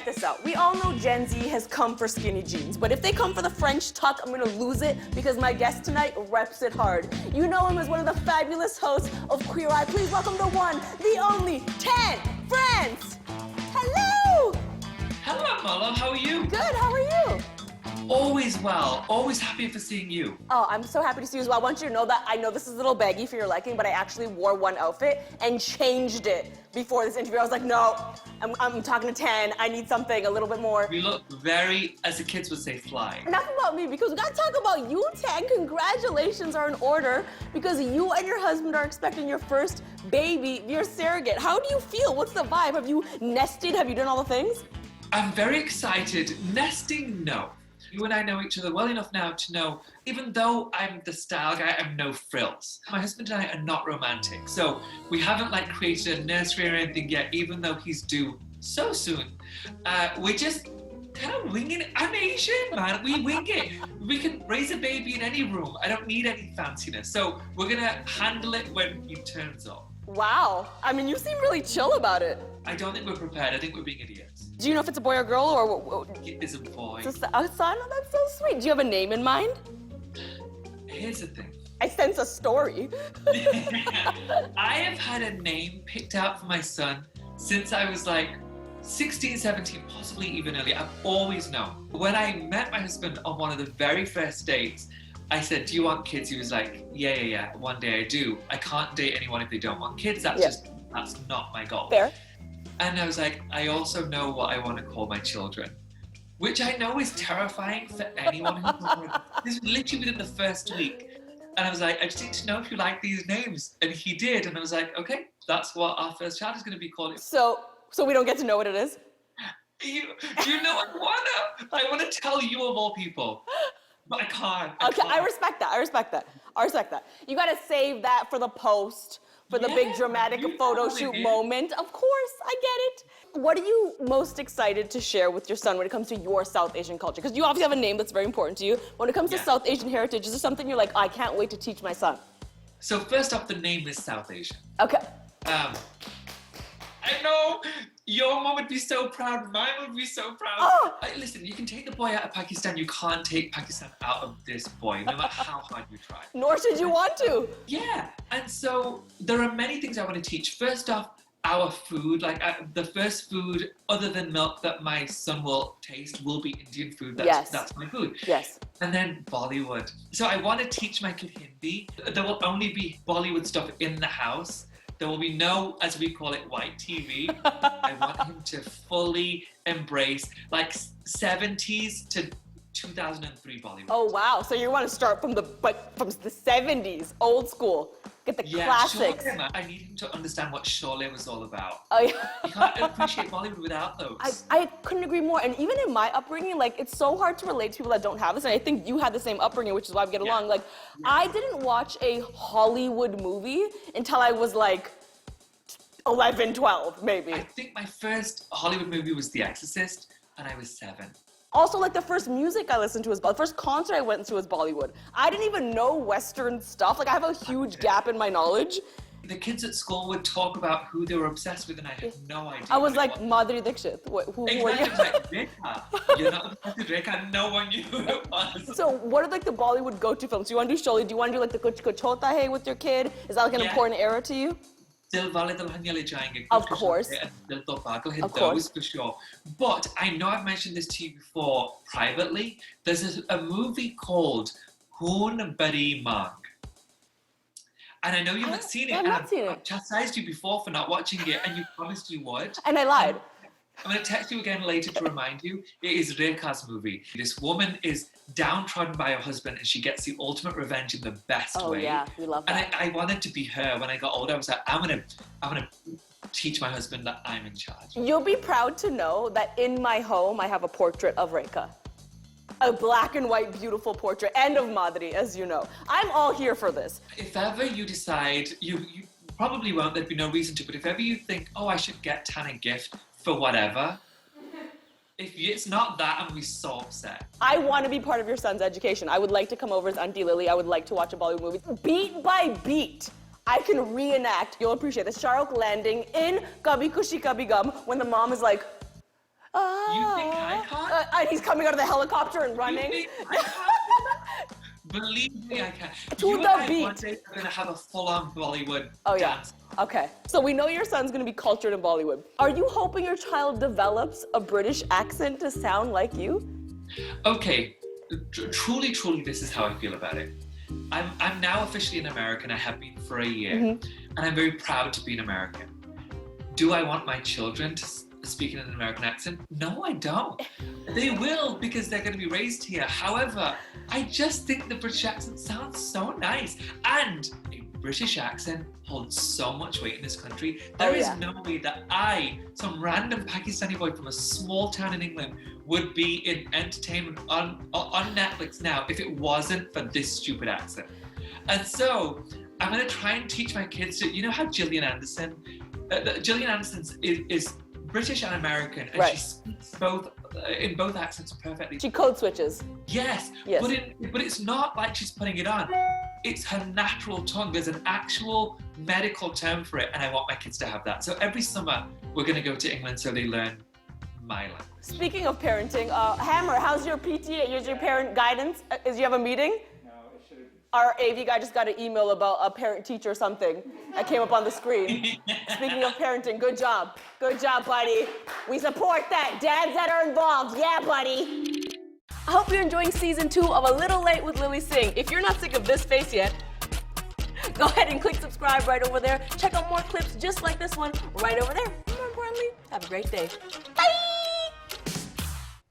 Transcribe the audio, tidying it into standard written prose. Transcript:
check this out. We all know Gen Z has come for skinny jeans, but if they come for the French tuck, I'm gonna lose it because my guest tonight reps it hard. You know him as one of the fabulous hosts of Queer Eye. Please welcome the one, the only, Tan France. Hello! Hello, Marlo. How are you? Good, how are you? Always well. Always happy for seeing you. Oh, I'm so happy to see you as well. I want you to know that I know this is a little baggy for your liking, but I actually wore one outfit and changed it before this interview. I was like, no, I'm talking to Tan. I need something a little bit more. You look very, as the kids would say, fly. Enough about me, because we gotta talk about you, Tan. Congratulations are in order, because you and your husband are expecting your first baby, your surrogate. How do you feel? What's the vibe? Have you nested? Have you done all the things? I'm very excited. Nesting, no. You and I know each other well enough now to know, even though I'm the style guy, I'm no frills. My husband and I are not romantic, so we haven't created a nursery or anything yet, even though he's due so soon. We're just kind of winging it. I'm Asian, man. We wing it. We can raise a baby in any room. I don't need any fanciness. So we're gonna handle it when he turns up. Wow. I mean, you seem really chill about it. I don't think we're prepared. I think we're being idiots. Do you know if it's a boy or girl, or? It is a boy. It's a son? Oh, that's so sweet. Do you have a name in mind? Here's the thing. I sense a story. I have had a name picked out for my son since I was 16, 17, possibly even earlier. I've always known. When I met my husband on one of the very first dates, I said, do you want kids? He was like, yeah, one day I do. I can't date anyone if they don't want kids. That's not my goal. Fair. And I was like, I also know what I want to call my children, which I know is terrifying for anyone who's this was literally within the first week. And I was like, I just need to know if you like these names. And he did. And I was like, okay, that's what our first child is going to be called. So we don't get to know what it is? You know, I want to tell you of all people, but I can't. Okay, I respect that. You got to save that for the post. For the big dramatic photo shoot moment. Of course, I get it. What are you most excited to share with your son when it comes to your South Asian culture? Because you obviously have a name that's very important to you. When it comes to South Asian heritage, is there something you're like, I can't wait to teach my son? So first off, the name is South Asian. Okay. I know your mom would be so proud, mine would be so proud. Oh. Listen, you can take the boy out of Pakistan, you can't take Pakistan out of this boy, no matter how hard you try. Nor should you want to. Yeah, and so there are many things I want to teach. First off, our food, the first food other than milk that my son will taste will be Indian food. That's my food. Yes. And then Bollywood. So I want to teach my kid Hindi. There will only be Bollywood stuff in the house. There will be no, as we call it, white TV. I want him to fully embrace 70s to 2003 Bollywood. Oh wow! So you want to start from the 70s, old school, get the classics. Sholay, I need him to understand what Sholay was all about. Oh yeah. You can't appreciate Bollywood without those. I couldn't agree more. And even in my upbringing, it's so hard to relate to people that don't have this. And I think you had the same upbringing, which is why we get along. I didn't watch a Hollywood movie until I was 11, 12, maybe. I think my first Hollywood movie was The Exorcist, and I was 7. Also, the first music I listened to was the first concert I went to was Bollywood. I didn't even know Western stuff. I have a huge gap in my knowledge. The kids at school would talk about who they were obsessed with, and I had no idea. I was like, Madhuri Dixit. Who exactly. were you? Rekha. You're not obsessed with Rekha. No one knew who it was. So, what are the Bollywood go-to films? Do you want to do Sholay? Do you want to do the Kuch Kuch Hota Hai with your kid? Is that an important era to you? Dilwale Dulhania Le Jayenge. Of course. And Dil To Pagal hit those for sure. But I know I've mentioned this to you before privately. There's a movie called Hoon Bari Mang. And I know you haven't seen it. I've chastised you before for not watching it, and you promised you would. And I lied. I'm going to text you again later to remind you. It is Rekha's movie. This woman is downtrodden by her husband, and she gets the ultimate revenge in the best way. Oh yeah, we love that. And I wanted to be her. When I got older, I was like, I'm gonna teach my husband that I'm in charge. You'll be proud to know that in my home, I have a portrait of Rekha. A black and white, beautiful portrait, and of Madhuri, as you know. I'm all here for this. If ever you decide, you probably won't, there'd be no reason to, but if ever you think, oh, I should get Tan a gift for whatever, if it's not that, I'm gonna be so upset. I want to be part of your son's education. I would like to come over as Auntie Lily. I would like to watch a Bollywood movie. Beat by beat, I can reenact, you'll appreciate this, Shah Rukh landing in Kabhi Khushi Kabhi Gum when the mom is like, ah. You think I can't? And he's coming out of the helicopter and You running. think I can't do that? Believe me, I can. To You and the I beat. one day are gonna have a full-on Bollywood Oh yeah. dance. Okay. So we know your son's gonna be cultured in Bollywood. Are you hoping your child develops a British accent to sound like you? Okay, truly, this is how I feel about it. I'm now officially an American. I have been for a year, and I'm very proud to be an American. Do I want my children to speak in an American accent? No, I don't. They will because they're going to be raised here. However, I just think the British accent sounds so nice, and a British accent holds so much weight in this country. There is no way that I, some random Pakistani boy from a small town in England, would be in entertainment on Netflix now if it wasn't for this stupid accent. And so I'm going to try and teach my kids to, you know how Gillian Anderson is British and American, and she speaks both in both accents perfectly. She code switches. Yes. But it's not like she's putting it on. It's her natural tongue. There's an actual medical term for it, and I want my kids to have that. So every summer we're going to go to England so they learn my language. Speaking of parenting, Hammer, how's your PTA? Is your parent guidance? Do you have a meeting? No, it should have. Our AV guy just got an email about a parent-teacher something that came up on the screen. Speaking of parenting, good job. Good job, buddy. We support that. Dads that are involved, yeah, buddy. I hope you're enjoying season 2 of A Little Late with Lily Singh. If you're not sick of this face yet, go ahead and click subscribe right over there. Check out more clips just like this one right over there. More importantly, have a great day. Bye!